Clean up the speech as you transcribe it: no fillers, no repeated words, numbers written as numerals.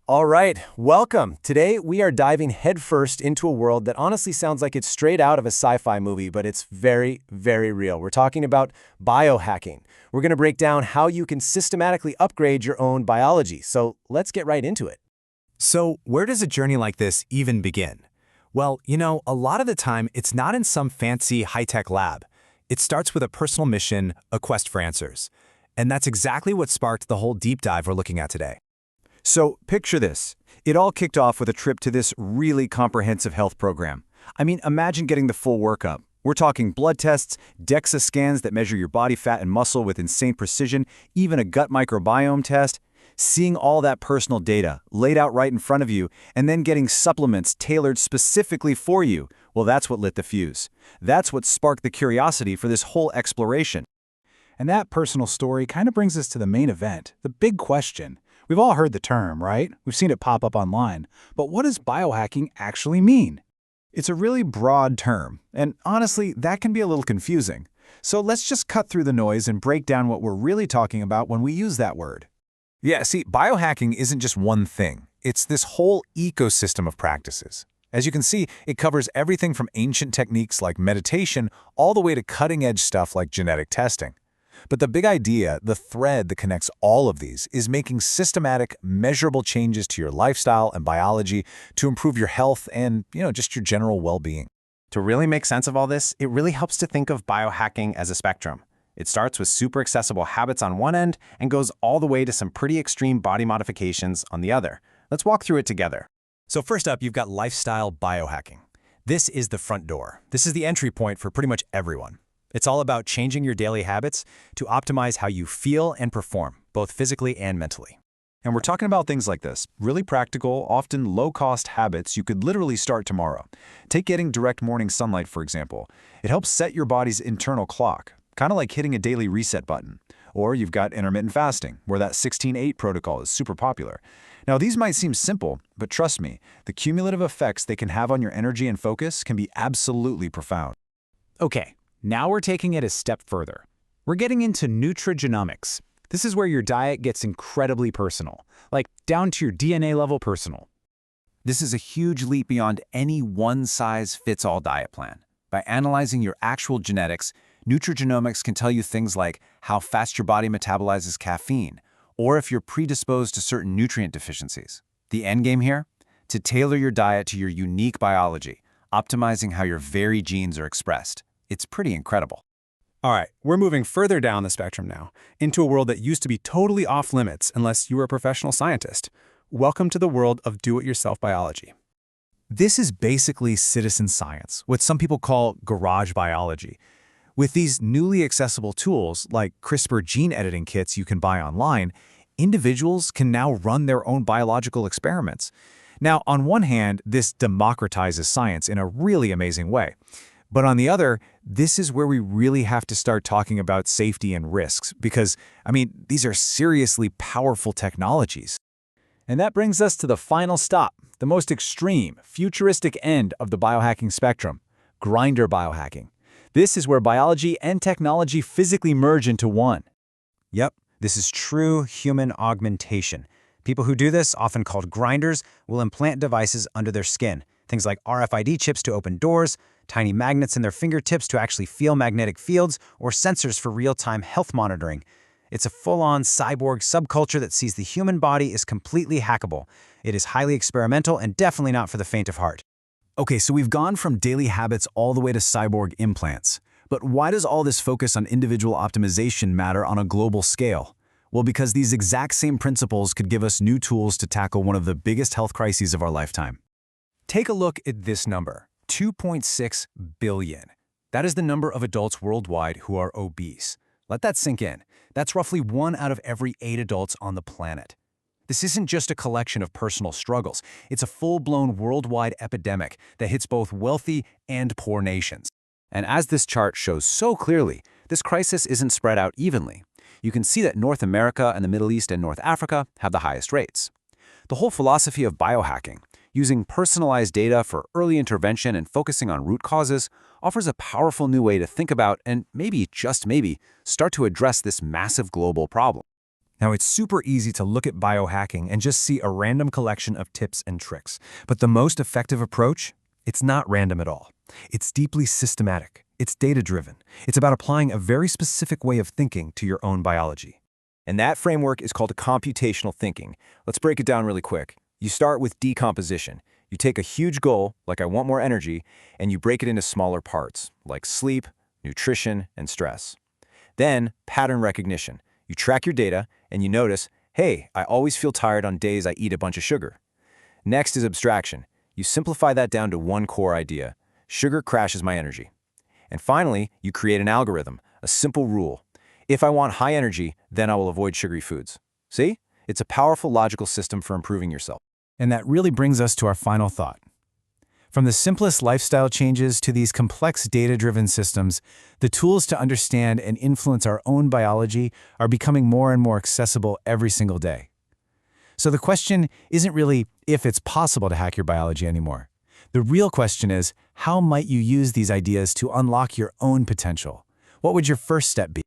All right, welcome. Today we are diving headfirst into a world that honestly sounds like it's straight out of a sci-fi movie, but it's very, very real. We're talking about biohacking. We're going to break down how you can systematically upgrade your own biology. So let's get right into it. So, where does a journey like this even begin? Well, a lot of the time, it's not in some fancy high-tech lab. It starts with a personal mission, a quest for answers. And that's exactly what sparked the whole deep dive we're looking at today. So picture this. It all kicked off with a trip to this really comprehensive health program. I mean, imagine getting the full workup. We're talking blood tests, DEXA scans that measure your body fat and muscle with insane precision, even a gut microbiome test. Seeing all that personal data laid out right in front of you, and then getting supplements tailored specifically for you, well, that's what lit the fuse. That's what sparked the curiosity for this whole exploration. And that personal story kind of brings us to the main event, the big question. We've all heard the term, right? We've seen it pop up online. But what does biohacking actually mean? It's a really broad term, and honestly, that can be a little confusing. So let's just cut through the noise and break down what we're really talking about when we use that word. Yeah, see, biohacking isn't just one thing. It's this whole ecosystem of practices. As you can see, it covers everything from ancient techniques like meditation all the way to cutting-edge stuff like genetic testing. But the big idea, the thread that connects all of these, is making systematic, measurable changes to your lifestyle and biology to improve your health and, just your general well-being. To really make sense of all this, it really helps to think of biohacking as a spectrum. It starts with super accessible habits on one end and goes all the way to some pretty extreme body modifications on the other. Let's walk through it together. So first up, you've got lifestyle biohacking. This is the front door. This is the entry point for pretty much everyone. It's all about changing your daily habits to optimize how you feel and perform, both physically and mentally. And we're talking about things like this, really practical, often low-cost habits you could literally start tomorrow. Take getting direct morning sunlight, for example. It helps set your body's internal clock, kind of like hitting a daily reset button. Or you've got intermittent fasting, where that 16-8 protocol is super popular. Now, these might seem simple, but trust me, the cumulative effects they can have on your energy and focus can be absolutely profound. Okay, now we're taking it a step further. We're getting into nutrigenomics. This is where your diet gets incredibly personal, like down to your DNA level personal. This is a huge leap beyond any one-size-fits-all diet plan. By analyzing your actual genetics, nutrigenomics can tell you things like how fast your body metabolizes caffeine, or if you're predisposed to certain nutrient deficiencies. The end game here? To tailor your diet to your unique biology, optimizing how your very genes are expressed. It's pretty incredible. All right, we're moving further down the spectrum now, into a world that used to be totally off limits unless you were a professional scientist. Welcome to the world of do-it-yourself biology. This is basically citizen science, what some people call garage biology. With these newly accessible tools, like CRISPR gene editing kits you can buy online, individuals can now run their own biological experiments. Now, on one hand, this democratizes science in a really amazing way. But on the other, this is where we really have to start talking about safety and risks because, these are seriously powerful technologies. And that brings us to the final stop, the most extreme, futuristic end of the biohacking spectrum, grinder biohacking. This is where biology and technology physically merge into one. Yep, this is true human augmentation. People who do this, often called grinders, will implant devices under their skin. Things like RFID chips to open doors, tiny magnets in their fingertips to actually feel magnetic fields, or sensors for real-time health monitoring. It's a full-on cyborg subculture that sees the human body as completely hackable. It is highly experimental and definitely not for the faint of heart. Okay, so we've gone from daily habits all the way to cyborg implants. But why does all this focus on individual optimization matter on a global scale? Well, because these exact same principles could give us new tools to tackle one of the biggest health crises of our lifetime. Take a look at this number, 2.6 billion. That is the number of adults worldwide who are obese. Let that sink in. That's roughly 1 out of every 8 adults on the planet. This isn't just a collection of personal struggles. It's a full-blown worldwide epidemic that hits both wealthy and poor nations. And as this chart shows so clearly, this crisis isn't spread out evenly. You can see that North America and the Middle East and North Africa have the highest rates. The whole philosophy of biohacking, using personalized data for early intervention and focusing on root causes, offers a powerful new way to think about and maybe, just maybe, start to address this massive global problem. Now, it's super easy to look at biohacking and just see a random collection of tips and tricks. But the most effective approach? It's not random at all. It's deeply systematic. It's data-driven. It's about applying a very specific way of thinking to your own biology. And that framework is called computational thinking. Let's break it down really quick. You start with decomposition. You take a huge goal, like I want more energy, and you break it into smaller parts, like sleep, nutrition, and stress. Then, pattern recognition. You track your data, and you notice, hey, I always feel tired on days I eat a bunch of sugar. Next is abstraction. You simplify that down to one core idea. Sugar crashes my energy. And finally, you create an algorithm, a simple rule. If I want high energy, then I will avoid sugary foods. See? It's a powerful logical system for improving yourself. And that really brings us to our final thought. From the simplest lifestyle changes to these complex data-driven systems, the tools to understand and influence our own biology are becoming more and more accessible every single day. So the question isn't really if it's possible to hack your biology anymore. The real question is, how might you use these ideas to unlock your own potential? What would your first step be?